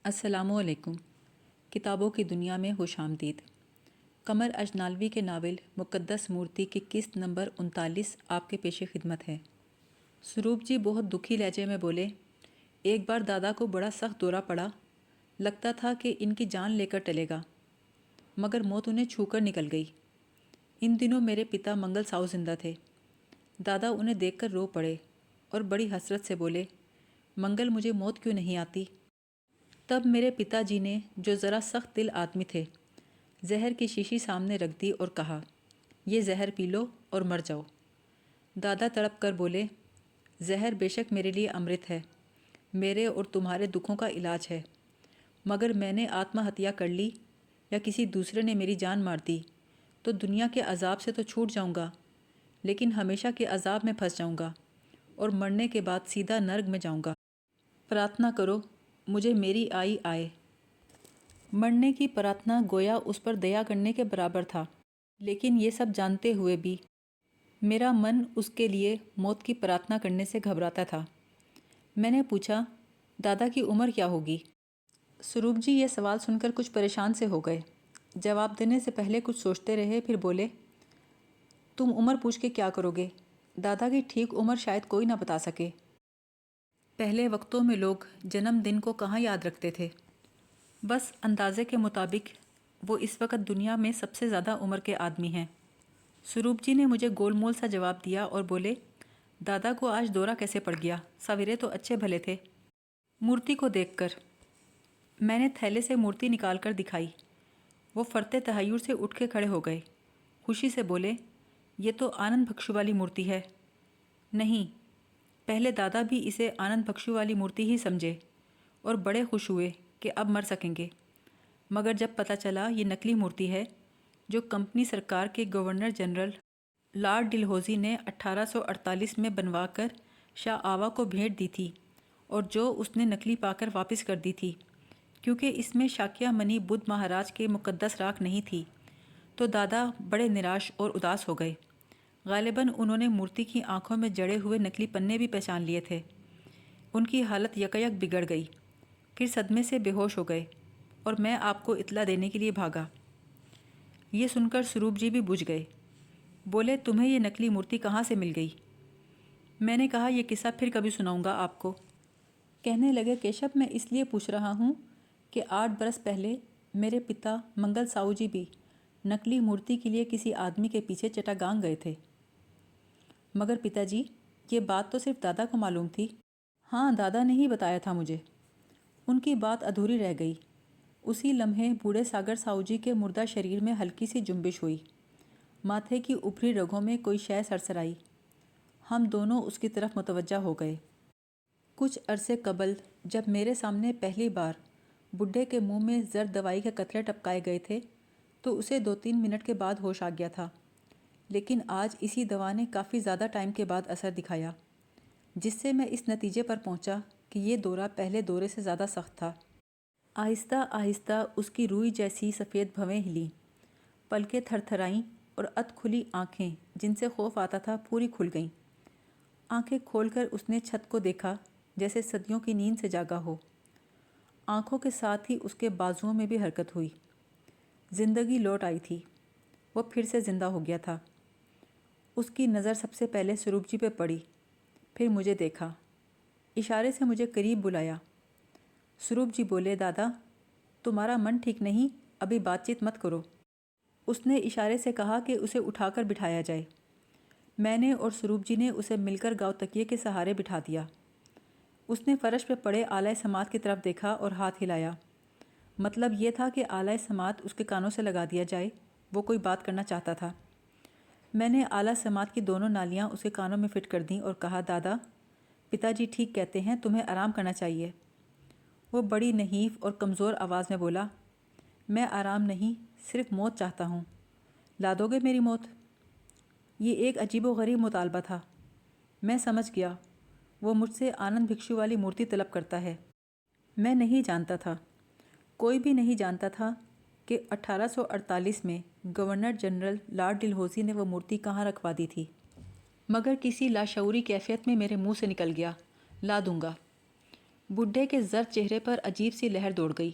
السلام علیکم۔ کتابوں کی دنیا میں خوش آمدید۔ قمر اجنالوی کے ناول مقدس مورتی کی قسط نمبر 39 آپ کے پیش خدمت ہے۔ سروپ جی بہت دکھی لہجے میں بولے، ایک بار دادا کو بڑا سخت دورہ پڑا، لگتا تھا کہ ان کی جان لے کر ٹلے گا، مگر موت انہیں چھو کر نکل گئی۔ ان دنوں میرے پتا منگل ساؤ زندہ تھے۔ دادا انہیں دیکھ کر رو پڑے اور بڑی حسرت سے بولے، منگل مجھے موت کیوں نہیں آتی؟ تب میرے پتا جی نے، جو ذرا سخت دل آدمی تھے، زہر کی شیشی سامنے رکھ دی اور کہا، یہ زہر پی لو اور مر جاؤ۔ دادا تڑپ کر بولے، زہر بے شک میرے لیے امرت ہے، میرے اور تمہارے دکھوں کا علاج ہے، مگر میں نے آتما ہتیا کر لی یا کسی دوسرے نے میری جان مار دی تو دنیا کے عذاب سے تو چھوٹ جاؤں گا، لیکن ہمیشہ کے عذاب میں پھنس جاؤں گا اور مرنے کے بعد سیدھا نرک میں جاؤں گا۔ پرارتھنا کرو مجھے میری آئی آئے۔ مرنے کی پرارتھنا گویا اس پر دیا کرنے کے برابر تھا، لیکن یہ سب جانتے ہوئے بھی میرا من اس کے لیے موت کی پرارتھنا کرنے سے گھبراتا تھا۔ میں نے پوچھا، دادا کی عمر کیا ہوگی؟ سروپ جی یہ سوال سن کر کچھ پریشان سے ہو گئے۔ جواب دینے سے پہلے کچھ سوچتے رہے، پھر بولے، تم عمر پوچھ کے کیا کرو گے؟ دادا کی ٹھیک عمر شاید کوئی نہ بتا سکے۔ پہلے وقتوں میں لوگ جنم دن کو کہاں یاد رکھتے تھے؟ بس اندازے کے مطابق وہ اس وقت دنیا میں سب سے زیادہ عمر کے آدمی ہیں۔ سروپ جی نے مجھے گول مول سا جواب دیا اور بولے، دادا کو آج دورہ کیسے پڑ گیا؟ سویرے تو اچھے بھلے تھے۔ مورتی کو دیکھ کر میں نے تھیلے سے مورتی نکال کر دکھائی۔ وہ فرتے تحیر سے اٹھ کے کھڑے ہو گئے، خوشی سے بولے، یہ تو آنند بخشو والی مورتی ہے۔ نہیں، پہلے دادا بھی اسے آنند بخشو والی مورتی ہی سمجھے اور بڑے خوش ہوئے کہ اب مر سکیں گے، مگر جب پتہ چلا یہ نکلی مورتی ہے جو کمپنی سرکار کے گورنر جنرل لارڈ ڈلہوزی نے 1848 میں بنوا کر شاہ آوا کو بھیٹ دی تھی اور جو اس نے نکلی پا کر واپس کر دی تھی کیونکہ اس میں شاکیہ منی بدھ مہاراج کے مقدس راکھ نہیں تھی، تو دادا بڑے نراش اور اداس ہو گئے۔ غالباً انہوں نے مورتی کی آنکھوں میں جڑے ہوئے نکلی پنے بھی پہچان لیے تھے۔ ان کی حالت یکایک بگڑ گئی، پھر صدمے سے بے ہوش ہو گئے اور میں آپ کو اطلاع دینے کے لیے بھاگا۔ یہ سن کر سروپ جی بھی بجھ گئے، بولے، تمہیں یہ نکلی مورتی کہاں سے مل گئی؟ میں نے کہا، یہ قصہ پھر کبھی سناؤں گا آپ کو۔ کہنے لگے، کیشب میں اس لیے پوچھ رہا ہوں کہ 8 برس پہلے میرے پتا منگل ساؤ جی بھی نکلی مورتی کے لیے کسی آدمی کے پیچھے چٹاگانگ گئے تھے۔ مگر پتا جی، یہ بات تو صرف دادا کو معلوم تھی۔ ہاں، دادا نے ہی بتایا تھا مجھے۔ ان کی بات ادھوری رہ گئی۔ اسی لمحے بوڑھے ساگر ساؤ جی کے مردہ شریر میں ہلکی سی جنبش ہوئی، ماتھے کی اوپری رگوں میں کوئی شے سرسرائی۔ ہم دونوں اس کی طرف متوجہ ہو گئے۔ کچھ عرصے قبل جب میرے سامنے پہلی بار بڈھے کے منہ میں زرد دوائی کے قطرے ٹپکائے گئے تھے تو اسے 2-3 منٹ کے بعد ہوش آ گیا تھا، لیکن آج اسی دوا نے کافی زیادہ ٹائم کے بعد اثر دکھایا، جس سے میں اس نتیجے پر پہنچا کہ یہ دورہ پہلے دورے سے زیادہ سخت تھا۔ آہستہ آہستہ اس کی روئی جیسی سفید بھویں ہلیں، پلکیں تھر تھرائیں اور اد کھلی آنکھیں جن سے خوف آتا تھا پوری کھل گئیں۔ آنکھیں کھول کر اس نے چھت کو دیکھا جیسے صدیوں کی نیند سے جاگا ہو۔ آنکھوں کے ساتھ ہی اس کے بازوؤں میں بھی حرکت ہوئی۔ زندگی لوٹ آئی تھی، وہ پھر سے زندہ ہو گیا تھا۔ اس کی نظر سب سے پہلے سروپ جی پہ پڑی، پھر مجھے دیکھا، اشارے سے مجھے قریب بلایا۔ سروپ جی بولے، دادا تمہارا من ٹھیک نہیں، ابھی بات چیت مت کرو۔ اس نے اشارے سے کہا کہ اسے اٹھا کر بٹھایا جائے۔ میں نے اور سروپ جی نے اسے مل کر گاؤ تکیے کے سہارے بٹھا دیا۔ اس نے فرش پہ پڑے آلۂ سماعت کی طرف دیکھا اور ہاتھ ہلایا، مطلب یہ تھا کہ آلۂ سماعت اس کے کانوں سے لگا دیا جائے، وہ کوئی بات کرنا چاہتا تھا۔ میں نے آلہ سماعت کی دونوں نالیاں اس کے کانوں میں فٹ کر دیں اور کہا، دادا پتا جی ٹھیک کہتے ہیں، تمہیں آرام کرنا چاہیے۔ وہ بڑی نحیف اور کمزور آواز میں بولا، میں آرام نہیں، صرف موت چاہتا ہوں۔ لا دو گے میری موت؟ یہ ایک عجیب و غریب مطالبہ تھا۔ میں سمجھ گیا، وہ مجھ سے آنند بھکشو والی مورتی طلب کرتا ہے۔ میں نہیں جانتا تھا، کوئی بھی نہیں جانتا تھا کہ 1848 میں گورنر جنرل لارڈ ڈلہوزی نے وہ مورتی کہاں رکھوا دی تھی، مگر کسی لاشعوری کیفیت میں میرے منہ سے نکل گیا، لا دوں گا۔ بڈھے کے زرد چہرے پر عجیب سی لہر دوڑ گئی۔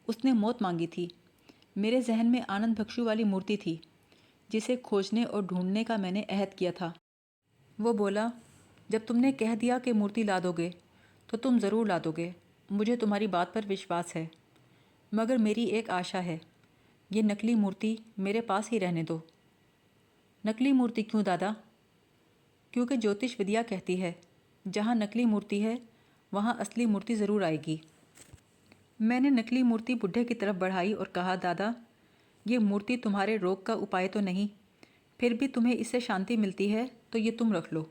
اس نے موت مانگی تھی۔ میرے ذہن میں آنند بخشو والی مورتی تھی جسے کھوجنے اور ڈھونڈنے کا میں نے عہد کیا تھا۔ وہ بولا، جب تم نے کہہ دیا کہ مورتی لا دو گے تو تم ضرور لا دو گے، مجھے تمہاری بات پر وشواس ہے، مگر میری ایک آشا ہے، یہ نکلی مورتی میرے پاس ہی رہنے دو۔ نکلی مورتی کیوں دادا؟ کیونکہ جوتش ودیا کہتی ہے جہاں نکلی مورتی ہے وہاں اصلی مورتی ضرور آئے گی۔ میں نے نکلی مورتی بڈھے کی طرف بڑھائی اور کہا، دادا یہ مورتی تمہارے روگ کا اپائے تو نہیں، پھر بھی تمہیں اس سے شانتی ملتی ہے تو یہ تم رکھ لو۔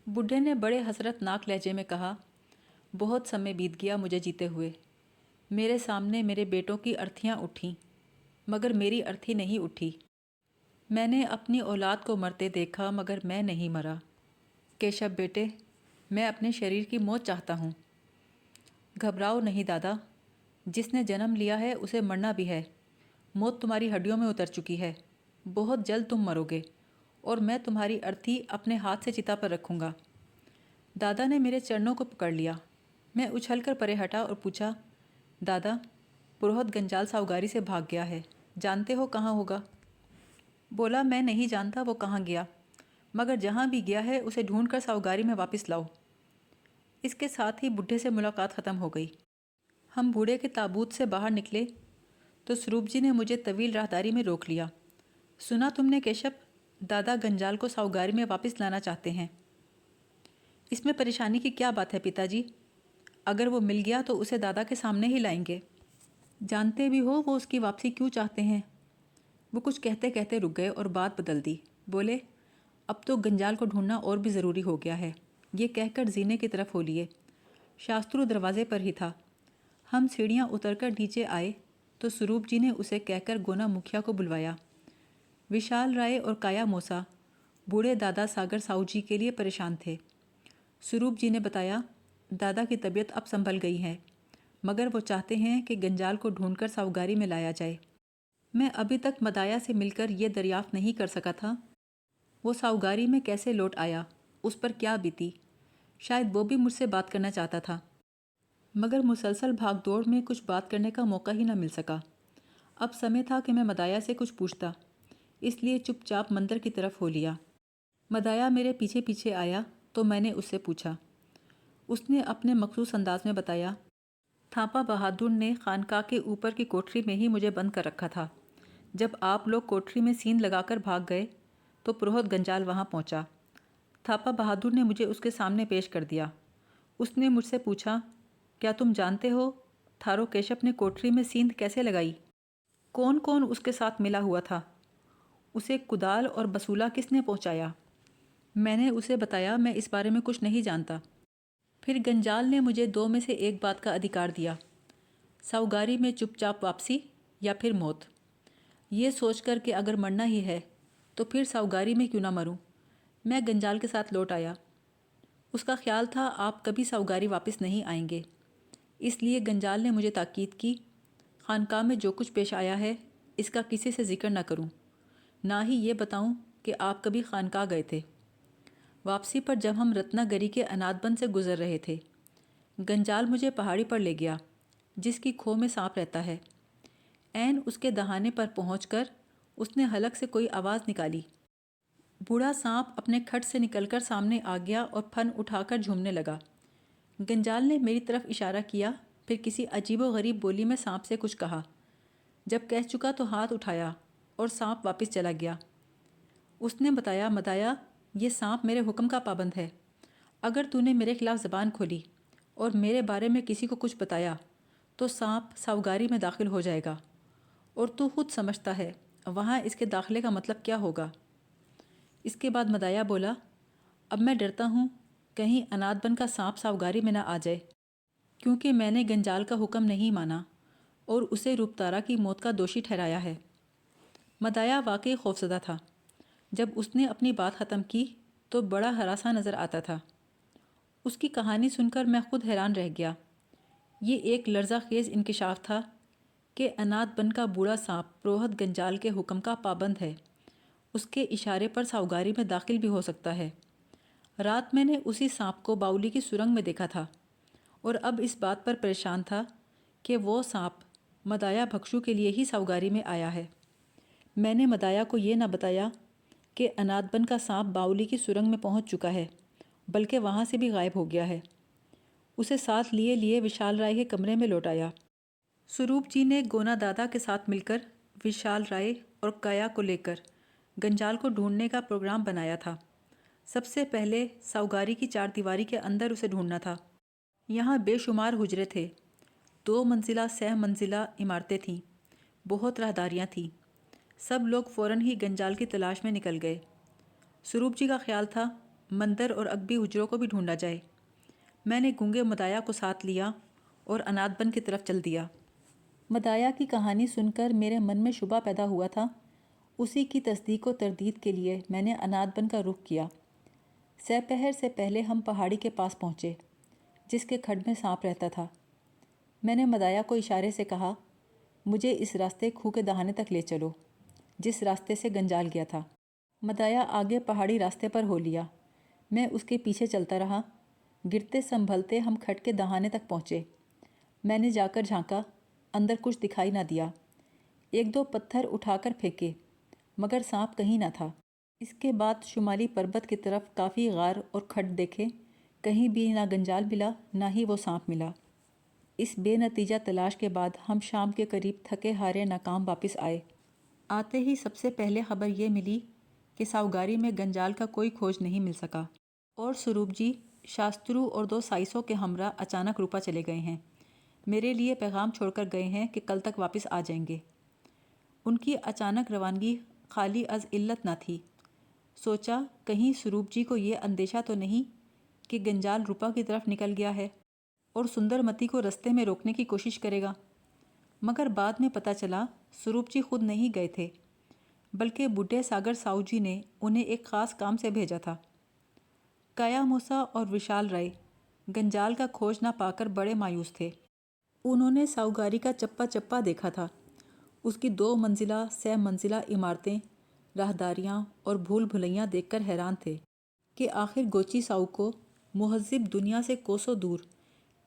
بڈھے نے بڑے حسرت ناک لہجے میں کہا، بہت سمے بیت گیا مجھے جیتے ہوئے، میرے سامنے میرے بیٹوں کی ارتھیاں اٹھیں مگر میری ارتھی نہیں اٹھی، میں نے اپنی اولاد کو مرتے دیکھا مگر میں نہیں مرا۔ کیشب بیٹے، میں اپنے شریر کی موت چاہتا ہوں۔ گھبراؤ نہیں دادا، جس نے جنم لیا ہے اسے مرنا بھی ہے، موت تمہاری ہڈیوں میں اتر چکی ہے، بہت جلد تم مرو گے اور میں تمہاری ارتھی اپنے ہاتھ سے چتا پر رکھوں گا۔ دادا نے میرے چرنوں کو پکڑ لیا۔ میں اچھل کر پرے ہٹا اور پوچھا، دادا پروہت گنجال ساؤگاری سے بھاگ گیا ہے، جانتے ہو کہاں ہوگا؟ بولا، میں نہیں جانتا وہ کہاں گیا، مگر جہاں بھی گیا ہے اسے ڈھونڈ کر ساؤگاری میں واپس لاؤ۔ اس کے ساتھ ہی بڈھے سے ملاقات ختم ہو گئی۔ ہم بوڑھے کے تابوت سے باہر نکلے تو سروپ جی نے مجھے طویل راہداری میں روک لیا۔ سنا تم نے کیشب، دادا گنجال کو ساؤگاری میں واپس لانا چاہتے ہیں۔ اس میں پریشانی کی کیا بات ہے پتا جی؟ اگر وہ مل گیا تو اسے دادا کے سامنے ہی لائیں گے۔ جانتے بھی ہو وہ اس کی واپسی کیوں چاہتے ہیں؟ وہ کچھ کہتے کہتے رک گئے اور بات بدل دی۔ بولے، اب تو گنجال کو ڈھونڈنا اور بھی ضروری ہو گیا ہے۔ یہ کہہ کر زینے کی طرف ہو لیے۔ شاسترو دروازے پر ہی تھا۔ ہم سیڑھیاں اتر کر نیچے آئے تو سروپ جی نے اسے کہہ کر گونا مکھیا کو بلوایا۔ وشال رائے اور کایا موسا بوڑھے دادا ساگر ساؤ جی کے لیے پریشان تھے۔ سروپ جی نے بتایا، دادا کی طبیعت اب سنبھل گئی ہے، مگر وہ چاہتے ہیں کہ گنجال کو ڈھونڈ کر ساؤگاری میں لایا جائے۔ میں ابھی تک مدایا سے مل کر یہ دریافت نہیں کر سکا تھا وہ ساؤگاری میں کیسے لوٹ آیا، اس پر کیا بیتی۔ شاید وہ بھی مجھ سے بات کرنا چاہتا تھا، مگر مسلسل بھاگ دوڑ میں کچھ بات کرنے کا موقع ہی نہ مل سکا۔ اب سمے تھا کہ میں مدایا سے کچھ پوچھتا، اس لیے چپ چاپ مندر کی طرف ہو لیا۔ مدایا میرے پیچھے پیچھے آیا تو میں نے اس سے پوچھا۔ اس نے اپنے مخصوص انداز میں بتایا، تھاپا بہادر نے خانقاہ کے اوپر کی کوٹری میں ہی مجھے بند کر رکھا تھا۔ جب آپ لوگ کوٹری میں سیند لگا کر بھاگ گئے تو پروہت گنجال وہاں پہنچا۔ تھاپا بہادر نے مجھے اس کے سامنے پیش کر دیا۔ اس نے مجھ سے پوچھا، کیا تم جانتے ہو تھارو کیشپ نے کوٹری میں سیند کیسے لگائی؟ کون کون اس کے ساتھ ملا ہوا تھا؟ اسے کدال اور بسولہ کس نے پہنچایا؟ میں نے اسے بتایا، میں اس بارے میں کچھ نہیں جانتا۔ پھر گنجال نے مجھے دو میں سے ایک بات کا ادھیکار دیا، ساؤگاری میں چپ چاپ واپسی یا پھر موت۔ یہ سوچ کر کہ اگر مرنا ہی ہے تو پھر ساؤگاری میں کیوں نہ مروں، میں گنجال کے ساتھ لوٹ آیا۔ اس کا خیال تھا آپ کبھی ساؤگاری واپس نہیں آئیں گے، اس لیے گنجال نے مجھے تاکید کی، خانقاہ میں جو کچھ پیش آیا ہے اس کا کسی سے ذکر نہ کروں، نہ ہی یہ بتاؤں کہ آپ کبھی خانقاہ گئے تھے۔ واپسی پر جب ہم رتنا گری کے اناد بند سے گزر رہے تھے، گنجال مجھے پہاڑی پر لے گیا جس کی کھو میں سانپ رہتا ہے۔ عین اس کے دہانے پر پہنچ کر اس نے حلق سے کوئی آواز نکالی۔ بوڑھا سانپ اپنے کھٹ سے نکل کر سامنے آ گیا اور پھن اٹھا کر جھومنے لگا۔ گنجال نے میری طرف اشارہ کیا، پھر کسی عجیب و غریب بولی میں سانپ سے کچھ کہا۔ جب کہہ چکا تو ہاتھ اٹھایا اور سانپ واپس چلا گیا۔ اس نے بتایا، مدایا یہ سانپ میرے حکم کا پابند ہے، اگر تو نے میرے خلاف زبان کھولی اور میرے بارے میں کسی کو کچھ بتایا تو سانپ ساؤگاری میں داخل ہو جائے گا، اور تو خود سمجھتا ہے وہاں اس کے داخلے کا مطلب کیا ہوگا۔ اس کے بعد مدایا بولا، اب میں ڈرتا ہوں کہیں اناد بن کا سانپ ساؤگاری میں نہ آ جائے، کیونکہ میں نے گنجال کا حکم نہیں مانا اور اسے روپتارا کی موت کا دوشی ٹھہرایا ہے۔ مدایا واقعی خوفزدہ تھا۔ جب اس نے اپنی بات ختم کی تو بڑا ہراساں نظر آتا تھا۔ اس کی کہانی سن کر میں خود حیران رہ گیا۔ یہ ایک لرزہ خیز انکشاف تھا کہ اناد بن کا بوڑھا سانپ پروہت گنجال کے حکم کا پابند ہے، اس کے اشارے پر ساؤگاری میں داخل بھی ہو سکتا ہے۔ رات میں نے اسی سانپ کو باؤلی کی سرنگ میں دیکھا تھا اور اب اس بات پر پریشان تھا کہ وہ سانپ مدایا بھکشو کے لیے ہی ساؤگاری میں آیا ہے۔ میں نے مدایا کو یہ نہ بتایا کہ انادبن کا سانپ باؤلی کی سرنگ میں پہنچ چکا ہے، بلکہ وہاں سے بھی غائب ہو گیا ہے۔ اسے ساتھ لیے لیے وشال رائے کے کمرے میں لوٹ آیا۔ سروپ جی نے گونا دادا کے ساتھ مل کر وشال رائے اور کایا کو لے کر گنجال کو ڈھونڈنے کا پروگرام بنایا تھا۔ سب سے پہلے ساؤگاری کی چار دیواری کے اندر اسے ڈھونڈنا تھا۔ یہاں بے شمار حجرے تھے، 2 منزلہ 6 منزلہ عمارتیں تھیں، بہت راہداریاں تھیں۔ سب لوگ فوراً ہی گنجال کی تلاش میں نکل گئے۔ سروپ جی کا خیال تھا مندر اور اگبی حجروں کو بھی ڈھونڈا جائے۔ میں نے گونگے مدایا کو ساتھ لیا اور انادبن کی طرف چل دیا۔ مدایا کی کہانی سن کر میرے من میں شبہ پیدا ہوا تھا۔ اسی کی تصدیق و تردید کے لیے میں نے انادبن کا رخ کیا۔ سپہر سے پہلے ہم پہاڑی کے پاس پہنچے جس کے کھڈ میں سانپ رہتا تھا۔ میں نے مدایا کو اشارے سے کہا، مجھے اس راستے کھو کے دہانے تک لے چلو جس راستے سے گنجال گیا تھا۔ مدایا آگے پہاڑی راستے پر ہو لیا۔ میں اس کے پیچھے چلتا رہا۔ گرتے سنبھلتے ہم کھڈ کے دہانے تک پہنچے۔ میں نے جا کر جھانکا، اندر کچھ دکھائی نہ دیا۔ 1-2 پتھر اٹھا کر پھینکے مگر سانپ کہیں نہ تھا۔ اس کے بعد شمالی پربت کی طرف کافی غار اور کھڈ دیکھے، کہیں بھی نہ گنجال ملا نہ ہی وہ سانپ ملا۔ اس بے نتیجہ تلاش کے بعد ہم شام کے قریب تھکے ہارے ناکام واپس آئے۔ آتے ہی سب سے پہلے خبر یہ ملی کہ ساؤگاری میں گنجال کا کوئی کھوج نہیں مل سکا اور سروپ جی شاسترو اور 2 سائسوں کے ہمراہ اچانک روپا چلے گئے ہیں۔ میرے لیے پیغام چھوڑ کر گئے ہیں کہ کل تک واپس آ جائیں گے۔ ان کی اچانک روانگی خالی از علت نہ تھی۔ سوچا کہیں سروپ جی کو یہ اندیشہ تو نہیں کہ گنجال روپا کی طرف نکل گیا ہے اور سندر متی کو رستے میں روکنے کی کوشش کرے گا۔ مگر بعد میں پتہ چلا سروپ جی خود نہیں گئے تھے بلکہ بڈھے ساگر ساؤ جی نے انہیں ایک خاص کام سے بھیجا تھا۔ کایا موسا اور وشال رائے گنجال کا کھوج نہ پا کر بڑے مایوس تھے۔ انہوں نے ساؤگاری کا چپا چپا دیکھا تھا، اس کی 2 منزلہ 6 منزلہ عمارتیں، راہداریاں اور بھول بھلیاں دیکھ کر حیران تھے کہ آخر گوچی ساؤ کو مہذب دنیا سے کوسوں دور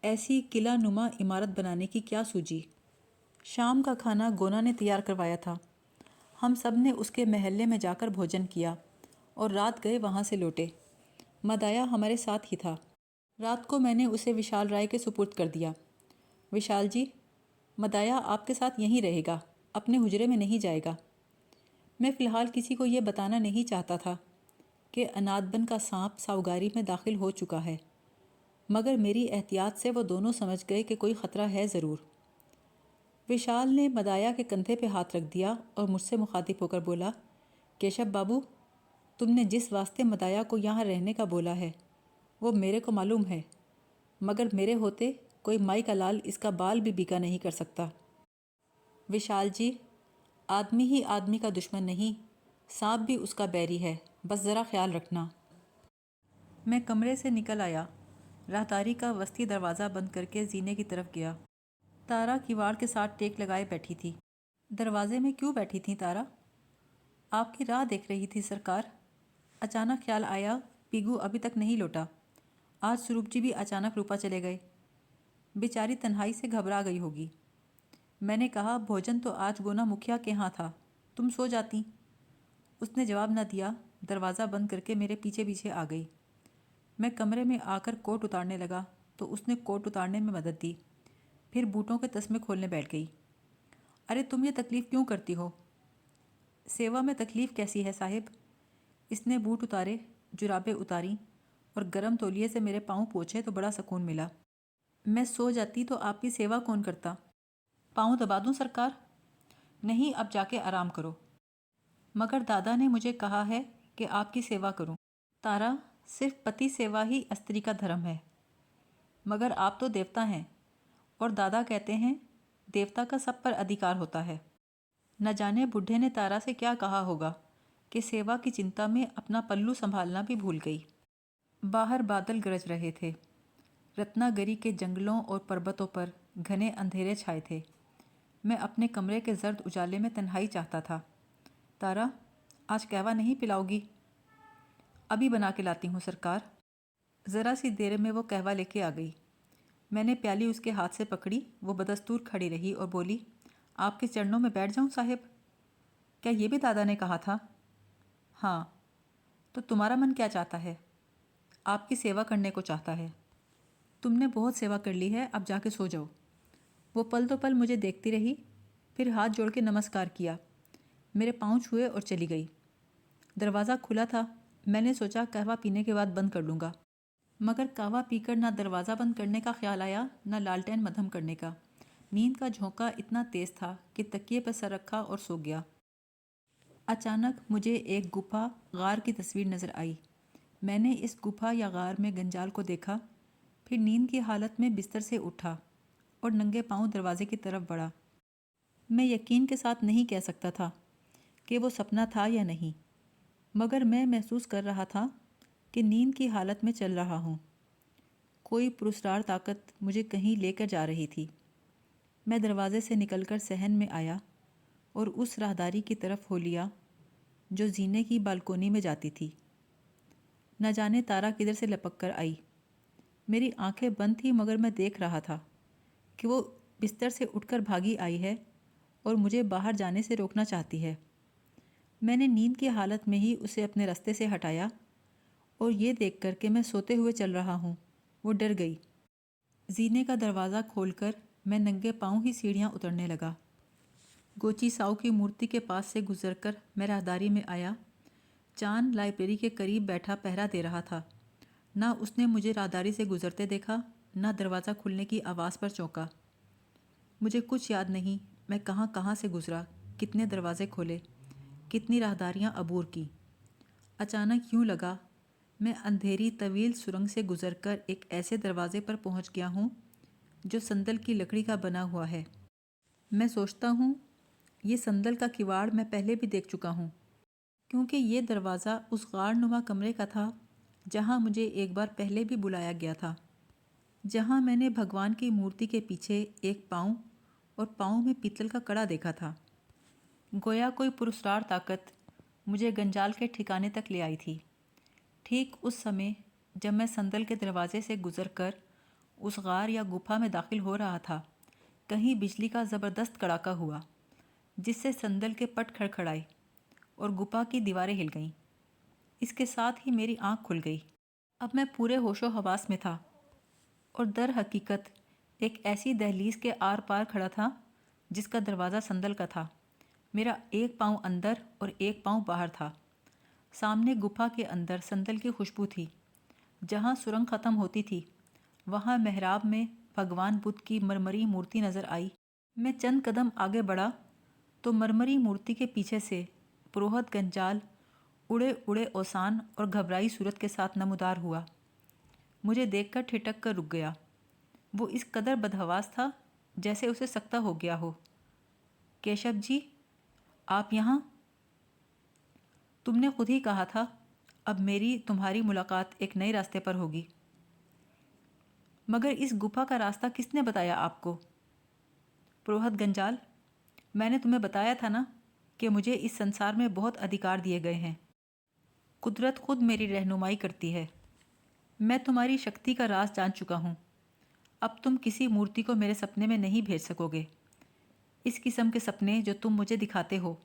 ایسی قلعہ نما عمارت بنانے کی کیا سوجی۔ شام کا کھانا گونا نے تیار کروایا تھا۔ ہم سب نے اس کے محلے میں جا کر بھوجن کیا اور رات گئے وہاں سے لوٹے۔ مدایا ہمارے ساتھ ہی تھا۔ رات کو میں نے اسے وشال رائے کے سپرد کر دیا۔ وشال جی، مدایا آپ کے ساتھ یہیں رہے گا، اپنے حجرے میں نہیں جائے گا۔ میں فی الحال کسی کو یہ بتانا نہیں چاہتا تھا کہ انادبن کا سانپ ساؤگاری میں داخل ہو چکا ہے، مگر میری احتیاط سے وہ دونوں سمجھ گئے کہ کوئی خطرہ ہے ضرور۔ وشال نے مدایا کے کندھے پہ ہاتھ رکھ دیا اور مجھ سے مخاطب ہو کر بولا، کیشب بابو، تم نے جس واسطے مدایا کو یہاں رہنے کا بولا ہے وہ میرے کو معلوم ہے، مگر میرے ہوتے کوئی مائی کا لال اس کا بال بھی بیکا نہیں کر سکتا۔ وشال جی، آدمی ہی آدمی کا دشمن نہیں، سانپ بھی اس کا بیری ہے، بس ذرا خیال رکھنا۔ میں کمرے سے نکل آیا، راہداری کا وسطی دروازہ بند کر کے زینے کی طرف گیا۔ تارا کیواڑ کے ساتھ ٹیک لگائے بیٹھی تھی۔ دروازے میں کیوں بیٹھی تھیں تارا؟ آپ کی راہ دیکھ رہی تھی سرکار۔ اچانک خیال آیا پیگو ابھی تک نہیں لوٹا۔ آج سروپ جی بھی اچانک روپا چلے گئے۔ بیچاری تنہائی سے گھبرا گئی ہوگی۔ میں نے کہا بھوجن تو آج گونا مکھیا کے ہاں تھا، تم سو جاتی۔ اس نے جواب نہ دیا، دروازہ بند کر کے میرے پیچھے پیچھے آ گئی۔ میں کمرے میں آ کر کوٹ اتارنے لگا تو اس نے کوٹ اتارنے میں مدد دی، پھر بوٹوں کے تسمے کھولنے بیٹھ گئی۔ ارے تم یہ تکلیف کیوں کرتی ہو؟ سیوا میں تکلیف کیسی ہے صاحب؟ اس نے بوٹ اتارے، جرابیں اتاریں اور گرم تولیے سے میرے پاؤں پوچھے تو بڑا سکون ملا۔ میں سو جاتی تو آپ کی سیوا کون کرتا؟ پاؤں دبا دوں سرکار؟ نہیں، اب جا کے آرام کرو۔ مگر دادا نے مجھے کہا ہے کہ آپ کی سیوا کروں۔ تارا، صرف پتی سیوا ہی استری کا دھرم ہے، مگر آپ تو دیوتا ہیں اور دادا کہتے ہیں دیوتا کا سب پر ادھیکار ہوتا ہے۔ نہ جانے بڈھے نے تارا سے کیا کہا ہوگا کہ سیوا کی چنتا میں اپنا پلو سنبھالنا بھی بھول گئی۔ باہر بادل گرج رہے تھے۔ رتنا گری کے جنگلوں اور پربتوں پر گھنے اندھیرے چھائے تھے۔ میں اپنے کمرے کے زرد اجالے میں تنہائی چاہتا تھا۔ تارا، آج قہوہ نہیں پلاؤ گی؟ ابھی بنا کے لاتی ہوں سرکار۔ ذرا سی دیر میں وہ قہوہ لے کے آ گئی۔ میں نے پیالی اس کے ہاتھ سے پکڑی۔ وہ بدستور کھڑی رہی اور بولی، آپ کے چرنوں میں بیٹھ جاؤں صاحب؟ کیا یہ بھی دادا نے کہا تھا؟ ہاں۔ تو تمہارا من کیا چاہتا ہے؟ آپ کی سیوا کرنے کو چاہتا ہے۔ تم نے بہت سیوا کر لی ہے، اب جا کے سو جاؤ۔ وہ پل دو پل مجھے دیکھتی رہی، پھر ہاتھ جوڑ کے نمسکار کیا، میرے پاؤں چھوئے اور چلی گئی۔ دروازہ کھلا تھا، میں نے سوچا قہوہ پینے کے بعد بند کر لوں گا، مگر قہوہ پی کر نہ دروازہ بند کرنے کا خیال آیا نہ لالٹین مدھم کرنے کا۔ نیند کا جھونکا اتنا تیز تھا کہ تکیے پر سر رکھا اور سو گیا۔ اچانک مجھے ایک گپھا غار کی تصویر نظر آئی۔ میں نے اس گپھا یا غار میں گنجال کو دیکھا، پھر نیند کی حالت میں بستر سے اٹھا اور ننگے پاؤں دروازے کی طرف بڑھا۔ میں یقین کے ساتھ نہیں کہہ سکتا تھا کہ وہ سپنا تھا یا نہیں، مگر میں محسوس کر رہا تھا کہ نیند کی حالت میں چل رہا ہوں۔ کوئی پراسرار طاقت مجھے کہیں لے کر جا رہی تھی۔ میں دروازے سے نکل کر صحن میں آیا اور اس راہداری کی طرف ہو لیا جو زینے کی بالکونی میں جاتی تھی۔ نہ جانے تارا کدھر سے لپک کر آئی۔ میری آنکھیں بند تھیں مگر میں دیکھ رہا تھا کہ وہ بستر سے اٹھ کر بھاگی آئی ہے اور مجھے باہر جانے سے روکنا چاہتی ہے۔ میں نے نیند کی حالت میں ہی اسے اپنے راستے سے ہٹایا اور یہ دیکھ کر کہ میں سوتے ہوئے چل رہا ہوں، وہ ڈر گئی۔ زینے کا دروازہ کھول کر میں ننگے پاؤں ہی سیڑھیاں اترنے لگا۔ گوچی ساؤ کی مورتی کے پاس سے گزر کر میں راہداری میں آیا۔ چاند لائبریری کے قریب بیٹھا پہرا دے رہا تھا۔ نہ اس نے مجھے راہداری سے گزرتے دیکھا، نہ دروازہ کھلنے کی آواز پر چونکا۔ مجھے کچھ یاد نہیں میں کہاں کہاں سے گزرا، کتنے دروازے کھولے، کتنی راہداریاں عبور کی۔ اچانک یوں لگا میں اندھیری طویل سرنگ سے گزر کر ایک ایسے دروازے پر پہنچ گیا ہوں جو سندل کی لکڑی کا بنا ہوا ہے۔ میں سوچتا ہوں یہ سندل کا کواڑ میں پہلے بھی دیکھ چکا ہوں، کیونکہ یہ دروازہ اس غار نما کمرے کا تھا جہاں مجھے ایک بار پہلے بھی بلایا گیا تھا، جہاں میں نے بھگوان کی مورتی کے پیچھے ایک پاؤں اور پاؤں میں پیتل کا کڑا دیکھا تھا۔ گویا کوئی پراسرار طاقت مجھے گنجال کے ٹھکانے تک لے آئی تھی۔ ٹھیک اس سمے جب میں سندل کے دروازے سے گزر کر اس غار یا گپھا میں داخل ہو رہا تھا، کہیں بجلی کا زبردست کڑاکا ہوا جس سے سندل کے پٹ کھڑکھڑائے اور گپھا کی دیواریں ہل گئیں۔ اس کے ساتھ ہی میری آنکھ کھل گئی۔ اب میں پورے ہوش و حواس میں تھا اور در حقیقت ایک ایسی دہلیز کے آر پار کھڑا تھا جس کا دروازہ سندل کا تھا۔ میرا ایک پاؤں اندر اور ایک پاؤں باہر تھا۔ سامنے گپھا کے اندر سندل کی خوشبو تھی۔ جہاں سرنگ ختم ہوتی تھی وہاں محراب میں بھگوان بدھ کی مرمری مورتی نظر آئی۔ میں چند قدم آگے بڑھا تو مرمری مورتی کے پیچھے سے پروہت گنجال اڑے اڑے اوسان اور گھبرائی صورت کے ساتھ نمودار ہوا۔ مجھے دیکھ کر ٹھٹک کر رک گیا۔ وہ اس قدر بدحواس تھا جیسے اسے سکتہ ہو گیا ہو۔ کیشب جی، آپ یہاں؟ تم نے خود ہی کہا تھا اب میری تمہاری ملاقات ایک نئے راستے پر ہوگی۔ مگر اس گپھا کا راستہ کس نے بتایا آپ کو؟ پروہت گنجال، میں نے تمہیں بتایا تھا نا کہ مجھے اس سنسار میں بہت ادھیکار دیے گئے ہیں۔ قدرت خود میری رہنمائی کرتی ہے۔ میں تمہاری شکتی کا راز جان چکا ہوں۔ اب تم کسی مورتی کو میرے سپنے میں نہیں بھیج سکو گے۔ اس قسم کے سپنے جو تم مجھے دکھاتے ہو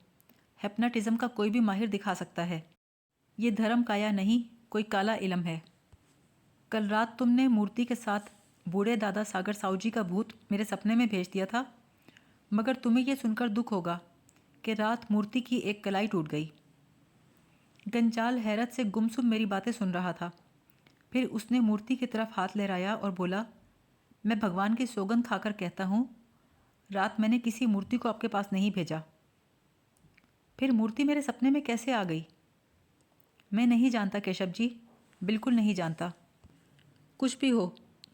ہپناٹزم کا کوئی بھی ماہر دکھا سکتا ہے۔ یہ دھرم کایا نہیں، کوئی کالا علم ہے۔ کل رات تم نے مورتی کے ساتھ بوڑھے دادا ساگر ساؤ جی کا بھوت میرے سپنے میں بھیج دیا تھا، مگر تمہیں یہ سن کر دکھ ہوگا کہ رات مورتی کی ایک کلائی ٹوٹ گئی۔ گنجال حیرت سے گمسم میری باتیں سن رہا تھا۔ پھر اس نے مورتی کی طرف ہاتھ لہرایا اور بولا، میں بھگوان کی سوگند کھا کر کہتا ہوں رات میں نے کسی مورتی کو آپ کے پاس نہیں بھیجا۔ پھر مورتی میرے سپنے میں کیسے آ گئی؟ میں نہیں جانتا کیشب جی، بالکل نہیں جانتا۔ کچھ بھی ہو،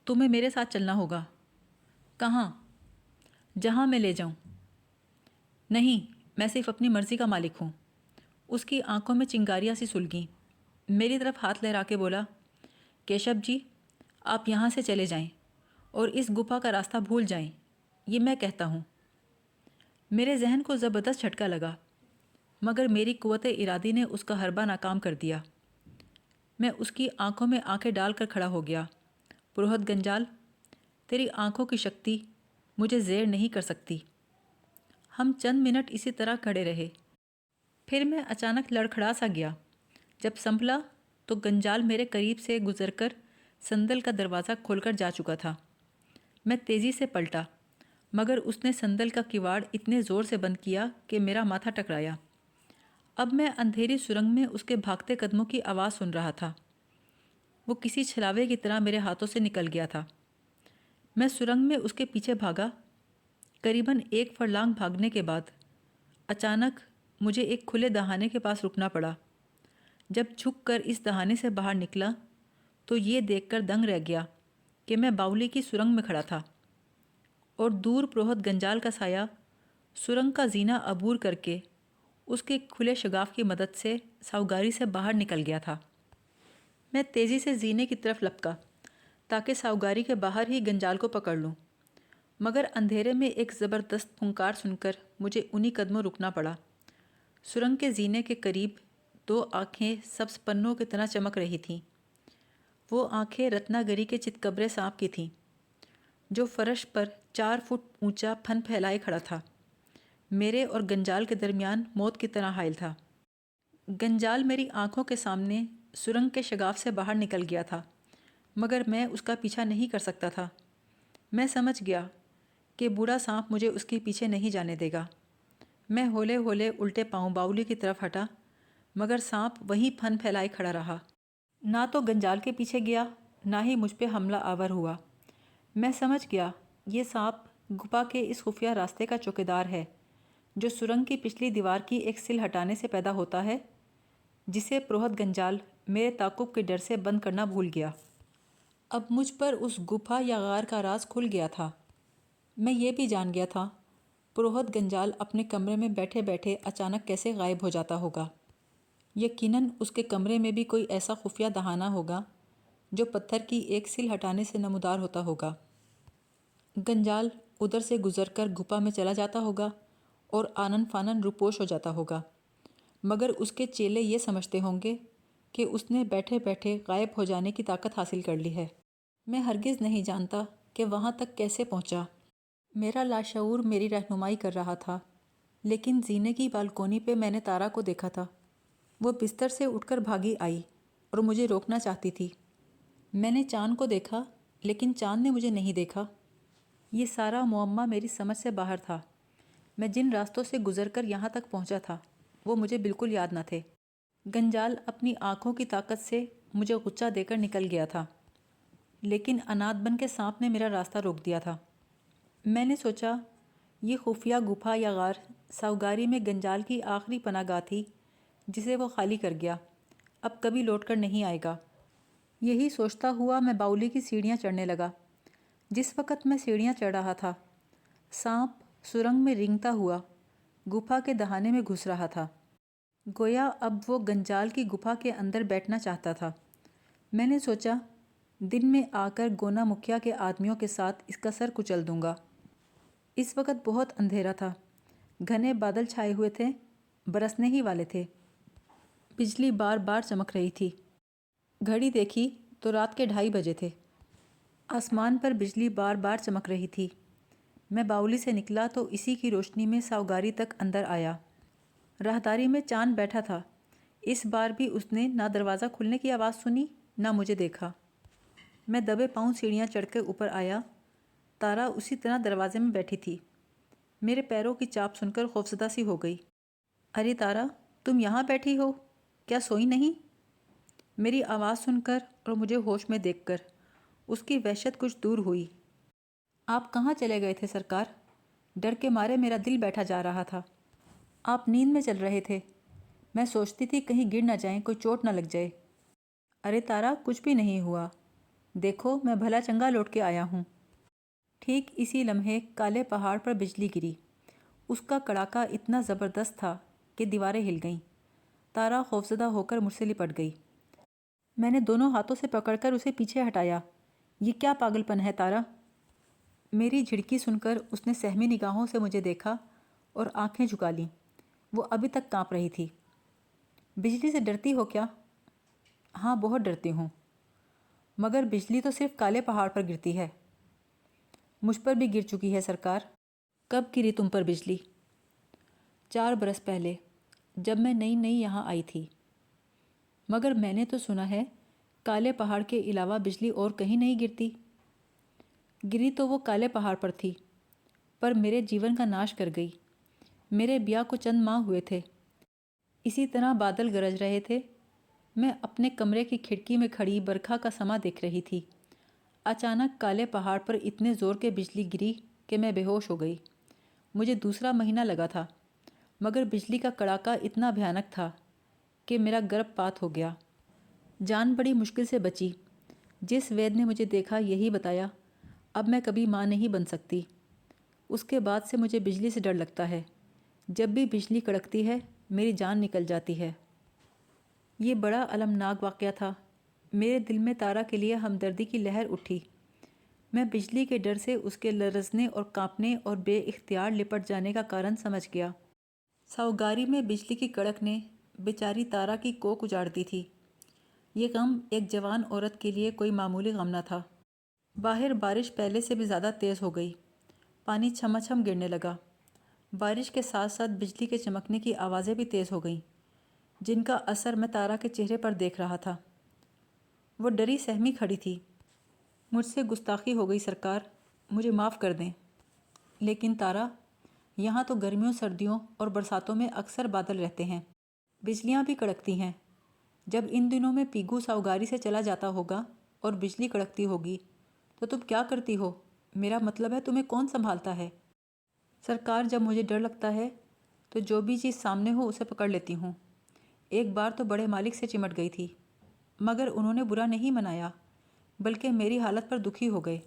تمہیں میرے ساتھ چلنا ہوگا۔ کہاں؟ جہاں میں لے جاؤں۔ نہیں، میں صرف اپنی مرضی کا مالک ہوں۔ اس کی آنکھوں میں چنگاریاں سی سلگیں۔ میری طرف ہاتھ لہرا کے بولا، کیشب جی، آپ یہاں سے چلے جائیں اور اس گپھا کا راستہ بھول جائیں، یہ میں کہتا ہوں۔ میرے ذہن کو زبردست جھٹکا لگا، مگر میری قوت ارادی نے اس کا حربہ ناکام کر دیا۔ میں اس کی آنکھوں میں آنکھیں ڈال کر کھڑا ہو گیا۔ پروہت گنجال، تیری آنکھوں کی شکتی مجھے زیر نہیں کر سکتی۔ ہم چند منٹ اسی طرح کھڑے رہے، پھر میں اچانک لڑکھڑا سا گیا۔ جب سنبھلا تو گنجال میرے قریب سے گزر کر سندل کا دروازہ کھول کر جا چکا تھا۔ میں تیزی سے پلٹا، مگر اس نے سندل کا کواڑ اتنے زور سے بند کیا کہ میرا ماتھا ٹکرایا۔ اب میں اندھیری سرنگ میں اس کے بھاگتے قدموں کی آواز سن رہا تھا۔ وہ کسی چھلاوے کی طرح میرے ہاتھوں سے نکل گیا تھا۔ میں سرنگ میں اس کے پیچھے بھاگا۔ قریباً 1 فرلانگ بھاگنے کے بعد اچانک مجھے ایک کھلے دہانے کے پاس رکنا پڑا۔ جب جھک کر اس دہانے سے باہر نکلا تو یہ دیکھ کر دنگ رہ گیا کہ میں باولی کی سرنگ میں کھڑا تھا اور دور پروہت گنجال کا سایہ سرنگ کا زینہ عبور کر کے اس کے کھلے شگاف کی مدد سے ساؤگاری سے باہر نکل گیا تھا۔ میں تیزی سے زینے کی طرف لپکا تاکہ ساؤگاری کے باہر ہی گنجال کو پکڑ لوں، مگر اندھیرے میں ایک زبردست پھنکار سن کر مجھے انہی قدموں رکنا پڑا۔ سرنگ کے زینے کے قریب 2 آنکھیں سبز پنوں کی طرح چمک رہی تھیں۔ وہ آنکھیں رتنا گری کے چتکبرے سانپ کی تھیں، جو فرش پر 4 فٹ اونچا پھن پھیلائے کھڑا تھا۔ میرے اور گنجال کے درمیان موت کی طرح حائل تھا۔ گنجال میری آنکھوں کے سامنے سرنگ کے شگاف سے باہر نکل گیا تھا، مگر میں اس کا پیچھا نہیں کر سکتا تھا۔ میں سمجھ گیا کہ بوڑھا سانپ مجھے اس کے پیچھے نہیں جانے دے گا۔ میں ہولے ہولے الٹے پاؤں باولی کی طرف ہٹا، مگر سانپ وہیں پھن پھیلائے کھڑا رہا۔ نہ تو گنجال کے پیچھے گیا، نہ ہی مجھ پہ حملہ آور ہوا۔ میں سمجھ گیا یہ سانپ گپا کے اس خفیہ راستے کا چوکیدار ہے جو سرنگ کی پچھلی دیوار کی ایک سل ہٹانے سے پیدا ہوتا ہے، جسے پروہت گنجال میرے تعاقب کے ڈر سے بند کرنا بھول گیا۔ اب مجھ پر اس گپھا یا غار کا راز کھل گیا تھا۔ میں یہ بھی جان گیا تھا پروہت گنجال اپنے کمرے میں بیٹھے بیٹھے اچانک کیسے غائب ہو جاتا ہوگا۔ یقیناً اس کے کمرے میں بھی کوئی ایسا خفیہ دہانہ ہوگا جو پتھر کی ایک سل ہٹانے سے نمودار ہوتا ہوگا۔ گنجال ادھر سے گزر کر گپا میں چلا جاتا ہوگا اور آنن فانن روپوش ہو جاتا ہوگا، مگر اس کے چیلے یہ سمجھتے ہوں گے کہ اس نے بیٹھے بیٹھے غائب ہو جانے کی طاقت حاصل کر لی ہے۔ میں ہرگز نہیں جانتا کہ وہاں تک کیسے پہنچا۔ میرا لاشعور میری رہنمائی کر رہا تھا، لیکن زینے کی بالکونی پہ میں نے تارا کو دیکھا تھا۔ وہ بستر سے اٹھ کر بھاگی آئی اور مجھے روکنا چاہتی تھی۔ میں نے چاند کو دیکھا، لیکن چاند نے مجھے نہیں دیکھا۔ یہ سارا معمہ میری سمجھ سے باہر تھا۔ میں جن راستوں سے گزر کر یہاں تک پہنچا تھا وہ مجھے بالکل یاد نہ تھے۔ گنجال اپنی آنکھوں کی طاقت سے مجھے غصہ دے کر نکل گیا تھا، لیکن انات بن کے سانپ نے میرا راستہ روک دیا تھا۔ میں نے سوچا یہ خفیہ گپھا یا غار ساؤگاری میں گنجال کی آخری پناہ گاہ تھی جسے وہ خالی کر گیا، اب کبھی لوٹ کر نہیں آئے گا۔ یہی سوچتا ہوا میں باولی کی سیڑھیاں چڑھنے لگا۔ جس وقت میں سیڑھیاں چڑھ رہا تھا، سانپ سرنگ میں رینگتا ہوا گپھا کے دہانے میں گھس رہا تھا، گویا اب وہ گنجال کی گپھا کے اندر بیٹھنا چاہتا تھا۔ میں نے سوچا دن میں آ کر گونا مکھیا کے آدمیوں کے ساتھ اس کا سر کچل دوں گا۔ اس وقت بہت اندھیرا تھا، گھنے بادل چھائے ہوئے تھے، برسنے ہی والے تھے۔ بجلی بار بار چمک رہی تھی۔ گھڑی دیکھی تو رات کے 2:30 بجے تھے۔ آسمان پر بجلی بار بار چمک رہی تھی۔ میں باولی سے نکلا تو اسی کی روشنی میں ساؤگاری تک اندر آیا۔ راہداری میں چاند بیٹھا تھا۔ اس بار بھی اس نے نہ دروازہ کھلنے کی آواز سنی نہ مجھے دیکھا۔ میں دبے پاؤں سیڑھیاں چڑھ کے اوپر آیا۔ تارا اسی طرح دروازے میں بیٹھی تھی۔ میرے پیروں کی چاپ سن کر خوفزدہ سی ہو گئی۔ ارے تارا، تم یہاں بیٹھی ہو، کیا سوئی نہیں؟ میری آواز سن کر اور مجھے ہوش میں دیکھ کر اس کی وحشت کچھ دور ہوئی۔ آپ کہاں چلے گئے تھے سرکار؟ ڈر کے مارے میرا دل بیٹھا جا رہا تھا۔ آپ نیند میں چل رہے تھے۔ میں سوچتی تھی کہیں گر نہ جائیں، کوئی چوٹ نہ لگ جائے۔ ارے تارا، کچھ بھی نہیں ہوا، دیکھو میں بھلا چنگا لوٹ کے آیا ہوں۔ ٹھیک اسی لمحے کالے پہاڑ پر بجلی گری۔ اس کا کڑاکا اتنا زبردست تھا کہ دیواریں ہل گئیں۔ تارا خوفزدہ ہو کر مجھ سے لپٹ گئی۔ میں نے دونوں ہاتھوں سے پکڑ کر اسے پیچھے ہٹایا۔ یہ کیا پاگل پن ہے تارا؟ میری جھڑکی سن کر اس نے سہمی نگاہوں سے مجھے دیکھا اور آنکھیں جھکا لیں۔ وہ ابھی تک کانپ رہی تھی۔ بجلی سے ڈرتی ہو کیا؟ ہاں، بہت ڈرتی ہوں، مگر بجلی تو صرف کالے پہاڑ پر گرتی ہے۔ مجھ پر بھی گر چکی ہے سرکار۔ کب گری تم پر بجلی؟ 4 برس پہلے، جب میں نئی نئی یہاں آئی تھی۔ مگر میں نے تو سنا ہے کالے پہاڑ کے علاوہ بجلی اور کہیں نہیں گرتی۔ گری تو وہ کالے پہاڑ پر تھی، پر میرے جیون کا ناش کر گئی۔ میرے بیاہ کو چند ماہ ہوئے تھے۔ اسی طرح بادل گرج رہے تھے۔ میں اپنے کمرے کی کھڑکی میں کھڑی برکھا کا سما دیکھ رہی تھی۔ اچانک کالے پہاڑ پر اتنے زور کے بجلی گری کہ میں بے ہوش ہو گئی۔ مجھے دوسرا مہینہ لگا تھا، مگر بجلی کا کڑاکا اتنا بھیانک تھا کہ میرا گربھ پات ہو گیا۔ جان بڑی مشکل سے بچی۔ جس وید نے مجھے دیکھا یہی بتایا، اب میں کبھی ماں نہیں بن سکتی۔ اس کے بعد سے مجھے بجلی سے ڈر لگتا ہے۔ جب بھی بجلی کڑکتی ہے میری جان نکل جاتی ہے۔ یہ بڑا المناک واقعہ تھا۔ میرے دل میں تارا کے لیے ہمدردی کی لہر اٹھی۔ میں بجلی کے ڈر سے اس کے لرزنے اور کانپنے اور بے اختیار لپٹ جانے کا کارن سمجھ گیا۔ سوگاری میں بجلی کی کڑک نے بیچاری تارا کی کوکھ اجاڑ دی تھی۔ یہ غم ایک جوان عورت کے لیے کوئی معمولی غم نہ تھا۔ باہر بارش پہلے سے بھی زیادہ تیز ہو گئی۔ پانی چھما چھم گرنے لگا۔ بارش کے ساتھ ساتھ بجلی کے چمکنے کی آوازیں بھی تیز ہو گئیں، جن کا اثر میں تارا کے چہرے پر دیکھ رہا تھا۔ وہ ڈری سہمی کھڑی تھی۔ مجھ سے گستاخی ہو گئی سرکار، مجھے معاف کر دیں۔ لیکن تارا، یہاں تو گرمیوں، سردیوں اور برساتوں میں اکثر بادل رہتے ہیں، بجلیاں بھی کڑکتی ہیں۔ جب ان دنوں میں پیگو ساؤگاری سے چلا جاتا ہوگا اور بجلی کڑکتی ہوگی تو تم کیا کرتی ہو؟ میرا مطلب ہے تمہیں کون سنبھالتا ہے؟ سرکار، جب مجھے ڈر لگتا ہے تو جو بھی چیز سامنے ہو اسے پکڑ لیتی ہوں۔ ایک بار تو بڑے مالک سے چمٹ گئی تھی، مگر انہوں نے برا نہیں منایا، بلکہ میری حالت پر دکھی ہو گئے۔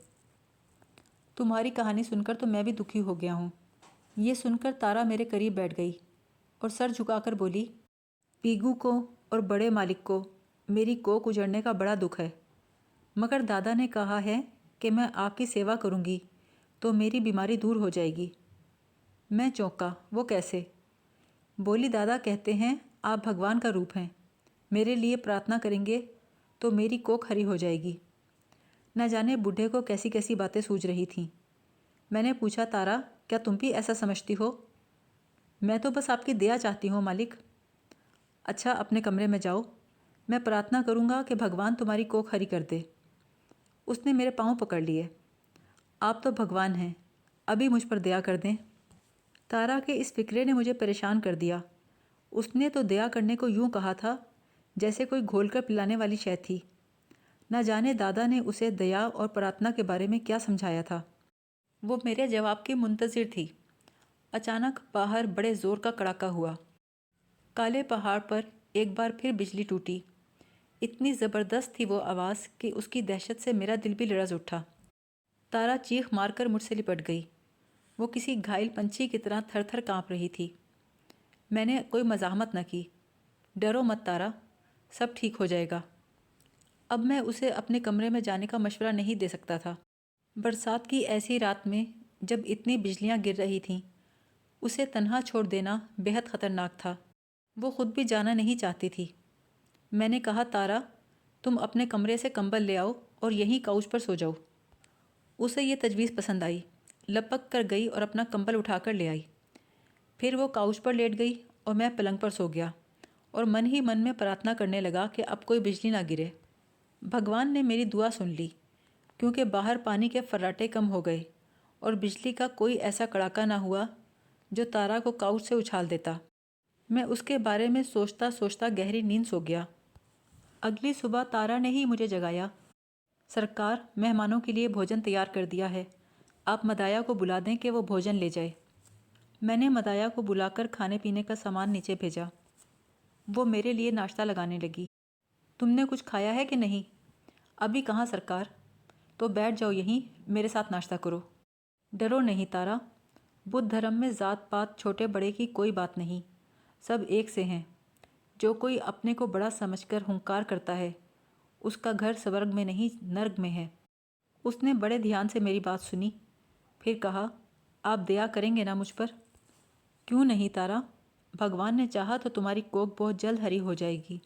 تمہاری کہانی سن کر تو میں بھی دکھی ہو گیا ہوں۔ یہ سن کر تارا میرے قریب بیٹھ گئی اور سر جھکا کر بولی، پیگو کو اور بڑے مالک کو میری کوکھ اجڑنے کا بڑا دکھ ہے، مگر دادا نے کہا ہے کہ میں آپ کی سیوا کروں گی تو میری بیماری دور ہو جائے گی۔ میں چونکا، وہ کیسے؟ بولی، دادا کہتے ہیں آپ بھگوان کا روپ ہیں، میرے لیے پرارتھنا کریں گے تو میری کوکھ ہری ہو جائے گی۔ نہ جانے بوڑھے کو کیسی کیسی باتیں سوجھ رہی تھیں۔ میں نے پوچھا، تارا کیا تم بھی ایسا سمجھتی ہو؟ میں تو بس آپ کی دیا چاہتی ہوں مالک۔ اچھا، اپنے کمرے میں جاؤ، میں پرارتھنا کروں گا کہ بھگوان تمہاری کوکھ ہری کر دے۔ اس نے میرے پاؤں پکڑ لیے۔ آپ تو بھگوان ہیں، ابھی مجھ پر دیا کر دیں۔ تارا کے اس فکرے نے مجھے پریشان کر دیا۔ اس نے تو دیا کرنے کو یوں کہا تھا جیسے کوئی گھول کر پلانے والی شے تھی۔ نہ جانے دادا نے اسے دیا اور پرارتھنا کے بارے میں کیا سمجھایا تھا۔ وہ میرے جواب کی منتظر تھی۔ اچانک باہر بڑے زور کا کڑاکا ہوا۔ کالے پہاڑ پر ایک بار پھر بجلی ٹوٹی۔ اتنی زبردست تھی وہ آواز کہ اس کی دہشت سے میرا دل بھی لرز اٹھا۔ تارا چیخ مار کر مجھ سے لپٹ گئی۔ وہ کسی گھائل پنچھی کی طرح تھر تھر کانپ رہی تھی۔ میں نے کوئی مزاحمت نہ کی۔ ڈرو مت تارا، سب ٹھیک ہو جائے گا۔ اب میں اسے اپنے کمرے میں جانے کا مشورہ نہیں دے سکتا تھا۔ برسات کی ایسی رات میں جب اتنی بجلیاں گر رہی تھیں، اسے تنہا چھوڑ دینا بہت خطرناک تھا۔ وہ خود بھی جانا نہیں چاہتی تھی۔ میں نے کہا، تارا تم اپنے کمرے سے کمبل لے آؤ اور یہیں کاؤچ پر سو جاؤ۔ اسے یہ تجویز پسند آئی، لپک کر گئی اور اپنا کمبل اٹھا کر لے آئی۔ پھر وہ کاؤچ پر لیٹ گئی اور میں پلنگ پر سو گیا اور من ہی من میں پرارتھنا کرنے لگا کہ اب کوئی بجلی نہ گرے۔ بھگوان نے میری دعا سن لی، کیونکہ باہر پانی کے فراٹے کم ہو گئے اور بجلی کا کوئی ایسا کڑاکا نہ ہوا جو تارا کو کاؤچ سے اچھال دیتا۔ میں اس کے بارے میں سوچتا سوچتا گہری نیند سو گیا۔ اگلی صبح تارا نے ہی مجھے جگایا۔ سرکار، مہمانوں کے لیے بھوجن تیار کر دیا ہے، آپ مدایا کو بلا دیں کہ وہ بھوجن لے جائے۔ میں نے مدایا کو بلا کر کھانے پینے کا سامان نیچے بھیجا۔ وہ میرے لیے ناشتہ لگانے لگی۔ تم نے کچھ کھایا ہے کہ نہیں؟ ابھی کہاں سرکار۔ تو بیٹھ جاؤ یہیں، میرے ساتھ ناشتہ کرو۔ ڈرو نہیں تارا، بدھ دھرم میں ذات پات چھوٹے بڑے کی کوئی بات نہیں، سب ایک سے ہیں۔ جو کوئی اپنے کو بڑا سمجھ کر ہنکار کرتا ہے، اس کا گھر سورگ میں نہیں نرگ میں ہے۔ اس نے بڑے دھیان سے میری بات سنی، پھر کہا، آپ دیا کریں گے نا مجھ پر؟ کیوں نہیں تارا، بھگوان نے چاہا تو تمہاری کوکھ بہت جلد ہری ہو جائے گی۔